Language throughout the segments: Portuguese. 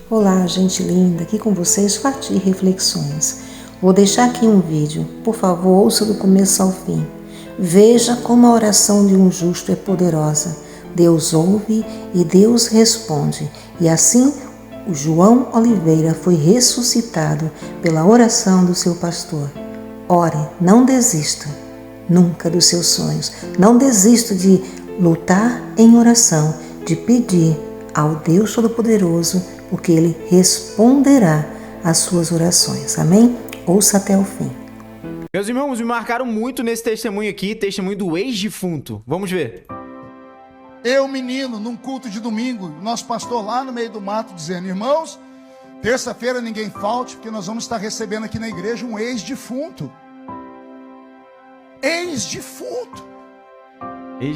Olá, gente linda, aqui com vocês Fati Reflexões. Vou deixar aqui um vídeo, por favor, ouça do começo ao fim. Veja como a oração de um justo é poderosa. Deus ouve e Deus responde. E assim, o João Oliveira foi ressuscitado pela oração do seu pastor. Ore, não desista nunca dos seus sonhos. Não desista de lutar em oração, de pedir ao Deus Todo-Poderoso, porque Ele responderá às suas orações. Amém? Ouça até o fim. Meus irmãos, me marcaram muito nesse testemunho aqui, testemunho do ex-defunto. Vamos ver. Eu, menino, num culto de domingo, nosso pastor lá no meio do mato dizendo: irmãos, terça-feira ninguém falte, porque nós vamos estar recebendo aqui na igreja um ex-defunto. Ex-defunto.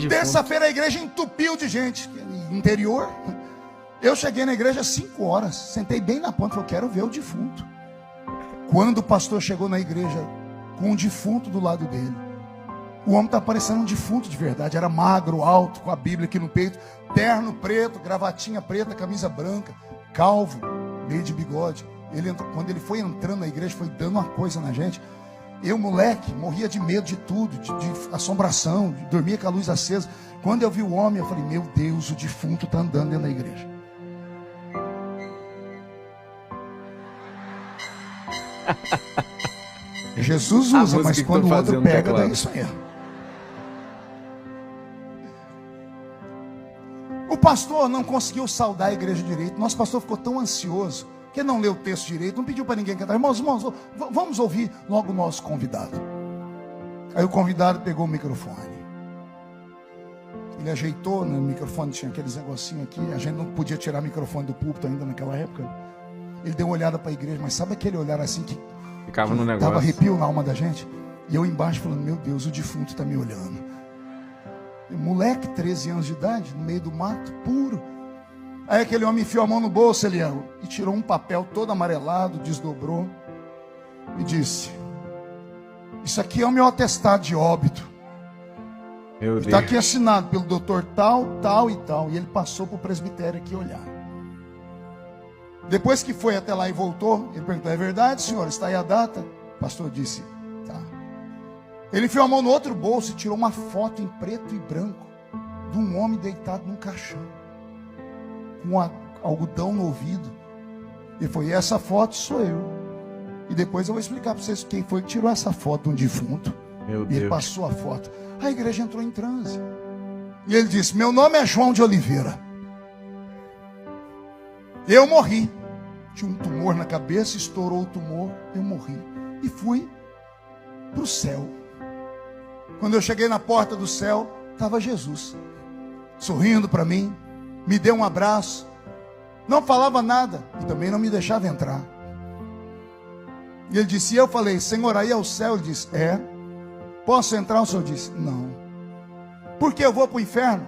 Terça-feira a igreja entupiu de gente. Interior. Eu cheguei na igreja às 5 horas, sentei bem na ponta, falei: quero ver o defunto. Quando o pastor chegou na igreja com um defunto do lado dele, o homem está parecendo um defunto de verdade. Era magro, alto, com a Bíblia aqui no peito, terno preto, gravatinha preta, camisa branca, calvo, meio de bigode. Quando ele foi entrando na igreja, foi dando uma coisa na gente. Eu, moleque, morria de medo de tudo, de assombração, dormia com a luz acesa. Quando eu vi o homem, eu falei: meu Deus, o defunto está andando dentro da igreja. Jesus usa, mas quando o outro pega, dá isso aí. O pastor não conseguiu saudar a igreja direito. Nosso pastor ficou tão ansioso que não leu o texto direito, não pediu para ninguém cantar. Irmãos, vamos ouvir logo o nosso convidado. Aí o convidado pegou o microfone. Ele ajeitou no microfone, tinha aqueles negocinhos aqui. A gente não podia tirar o microfone do púlpito ainda naquela época. Ele deu uma olhada para a igreja, mas sabe aquele olhar assim que ficava no negócio, dava arrepio na alma da gente? E eu embaixo falando: meu Deus, o defunto está me olhando. E moleque, 13 anos de idade, no meio do mato, puro. Aí aquele homem enfiou a mão no bolso, Eliel, e tirou um papel todo amarelado, desdobrou e disse: isso aqui é o meu atestado de óbito. Está aqui assinado pelo doutor tal, tal e tal. E ele passou para o presbitério aqui olhar. Depois que foi até lá e voltou, ele perguntou: é verdade, senhor? Está aí a data? O pastor disse: tá. Ele enfiou a mão no outro bolso e tirou uma foto em preto e branco de um homem deitado num caixão, com algodão no ouvido. Ele falou: e essa foto sou eu. E depois eu vou explicar para vocês quem foi que tirou essa foto de um defunto. Meu E Deus. ele passou a foto. A igreja entrou em transe. E ele disse: meu nome é João de Oliveira. Eu morri. Tinha um tumor na cabeça, estourou o tumor, eu morri. E fui para o céu. Quando eu cheguei na porta do céu, estava Jesus, sorrindo para mim, me deu um abraço, não falava nada e também não me deixava entrar. E ele disse, e eu falei: Senhor, aí é o céu? Ele disse: é. Posso entrar? O Senhor disse: não. Por que eu vou para o inferno?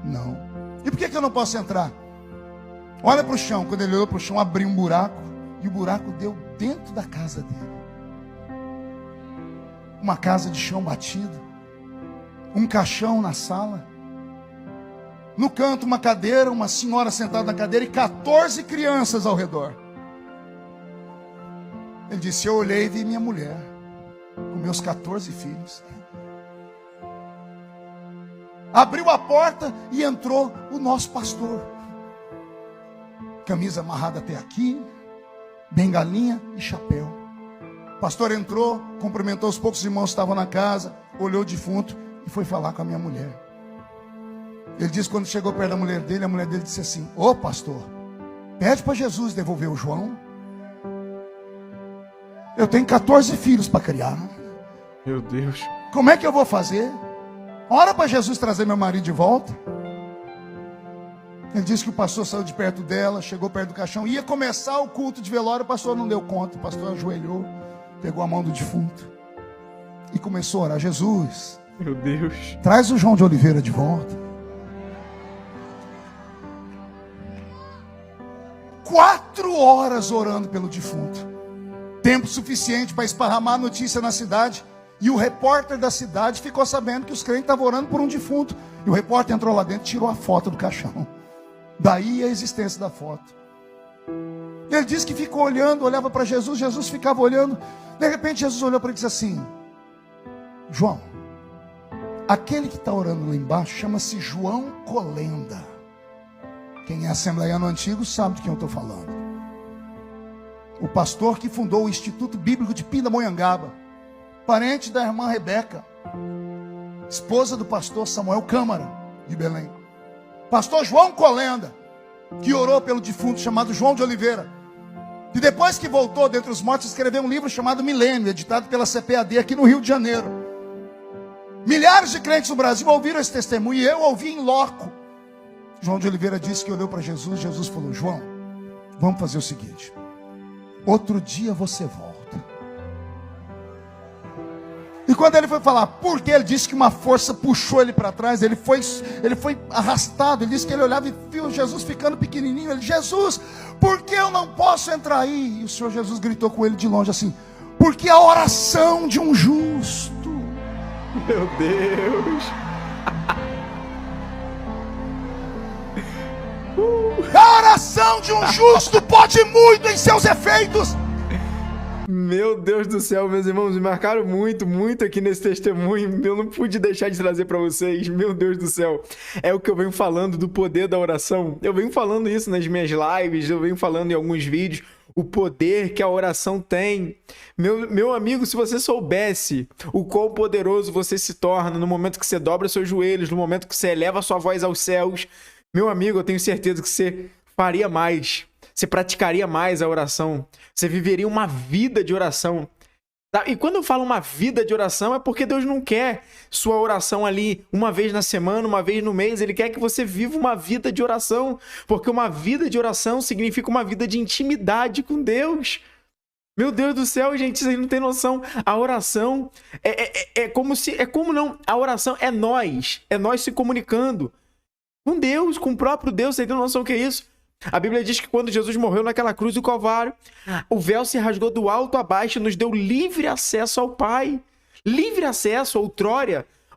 Não. E por que eu não posso entrar? Olha para o chão. Quando ele olhou para o chão, abriu um buraco, e o buraco deu dentro da casa dele. Uma casa de chão batido, um caixão na sala, no canto uma cadeira, uma senhora sentada na cadeira e 14 crianças ao redor. Ele disse: eu olhei e vi minha mulher com meus 14 filhos. Abriu a porta e entrou o nosso pastor, camisa amarrada até aqui, bengalinha e chapéu. O pastor entrou, cumprimentou os poucos irmãos que estavam na casa, olhou o defunto e foi falar com a minha mulher. Ele disse, quando chegou perto da mulher dele, a mulher dele disse assim: ô pastor, pede para Jesus devolver o João. Eu tenho 14 filhos para criar. Meu Deus. Como é que eu vou fazer? Ora para Jesus trazer meu marido de volta. Ele disse que o pastor saiu de perto dela, chegou perto do caixão, ia começar o culto de velório, o pastor não deu conta. O pastor ajoelhou, pegou a mão do defunto e começou a orar: Jesus, Meu Deus. traz o João de Oliveira de volta. 4 horas orando pelo defunto. Tempo suficiente para esparramar a notícia na cidade. E o repórter da cidade ficou sabendo que os crentes estavam orando por um defunto. E o repórter entrou lá dentro e tirou a foto do caixão. Daí a existência da foto. Ele disse que ficou olhando, olhava para Jesus, Jesus ficava olhando. De repente Jesus olhou para ele e disse assim: João, aquele que está orando lá embaixo chama-se João Colenda. Quem é assembleiano antigo sabe de quem eu estou falando. O pastor que fundou o Instituto Bíblico de Pindamonhangaba, parente da irmã Rebeca, esposa do pastor Samuel Câmara, de Belém. Pastor João Colenda, que orou pelo defunto chamado João de Oliveira, e depois que voltou dentre os mortos, escreveu um livro chamado Milênio, editado pela CPAD aqui no Rio de Janeiro. Milhares de crentes no Brasil ouviram esse testemunho, e eu ouvi em loco. João de Oliveira disse que olhou para Jesus, Jesus falou: João, vamos fazer o seguinte, outro dia você volta. E quando ele foi falar por que, ele disse que uma força puxou ele para trás, ele foi arrastado. Ele disse que ele olhava e viu Jesus ficando pequenininho. Ele: Jesus, por que eu não posso entrar aí? E o Senhor Jesus gritou com ele de longe assim: porque a oração de um justo. Meu Deus. A oração de um justo pode muito em seus efeitos. Meu Deus do céu, meus irmãos, me marcaram muito, muito aqui nesse testemunho. Eu não pude deixar de trazer para vocês. Meu Deus do céu, é o que eu venho falando do poder da oração. Eu venho falando isso nas minhas lives, eu venho falando em alguns vídeos, o poder que a oração tem. Meu amigo, se você soubesse o quão poderoso você se torna no momento que você dobra seus joelhos, no momento que você eleva a sua voz aos céus, meu amigo, eu tenho certeza que você faria mais. Você praticaria mais a oração. Você viveria uma vida de oração. Tá? E quando eu falo uma vida de oração, é porque Deus não quer sua oração ali uma vez na semana, uma vez no mês. Ele quer que você viva uma vida de oração. Porque uma vida de oração significa uma vida de intimidade com Deus. Meu Deus do céu, gente, vocês não têm noção. A oração a oração é nós se comunicando com Deus, com o próprio Deus. Vocês têm noção do que é isso? A Bíblia diz que quando Jesus morreu naquela cruz do Calvário, o véu se rasgou do alto a baixo e nos deu livre acesso ao Pai. Livre acesso.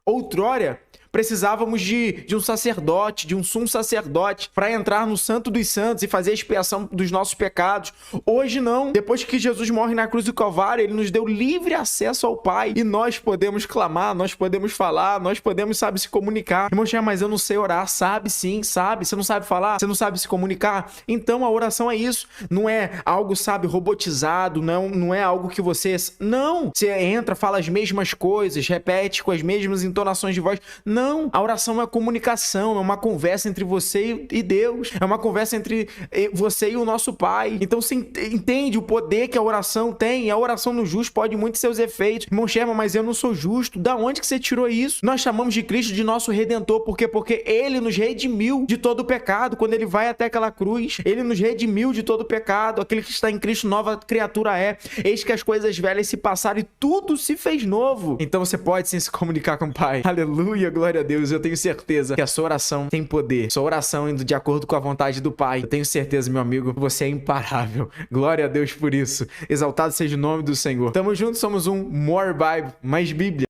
Outrora, precisávamos de um sacerdote, de um sumo sacerdote, para entrar no Santo dos Santos e fazer a expiação dos nossos pecados. Hoje não. Depois que Jesus morre na cruz do Calvário, ele nos deu livre acesso ao Pai. E nós podemos clamar, nós podemos falar, nós podemos, se comunicar. Irmão, mas eu não sei orar. Sabe sim, sabe. Você não sabe falar? Você não sabe se comunicar? Então a oração é isso. Não é algo, robotizado, não é algo que você... Não! Você entra, fala as mesmas coisas, repete com as mesmas entonações de voz. Não, a oração é uma comunicação, é uma conversa entre você e Deus, é uma conversa entre você e o nosso Pai. Então você entende o poder que a oração tem. A oração no justo pode muito seus efeitos. Irmão Sherman, mas eu não sou justo. Da onde que você tirou isso? Nós chamamos de Cristo de nosso Redentor. Por quê? Porque Ele nos redimiu de todo o pecado. Quando Ele vai até aquela cruz, Ele nos redimiu de todo o pecado. Aquele que está em Cristo, nova criatura é. Eis que as coisas velhas se passaram e tudo se fez novo. Então você pode sim se comunicar com o Pai. Aleluia, glória a Deus. Eu tenho certeza que a sua oração tem poder. Sua oração indo de acordo com a vontade do Pai. Eu tenho certeza, meu amigo, que você é imparável. Glória a Deus por isso. Exaltado seja o nome do Senhor. Tamo junto, somos um More Bible, mais Bíblia.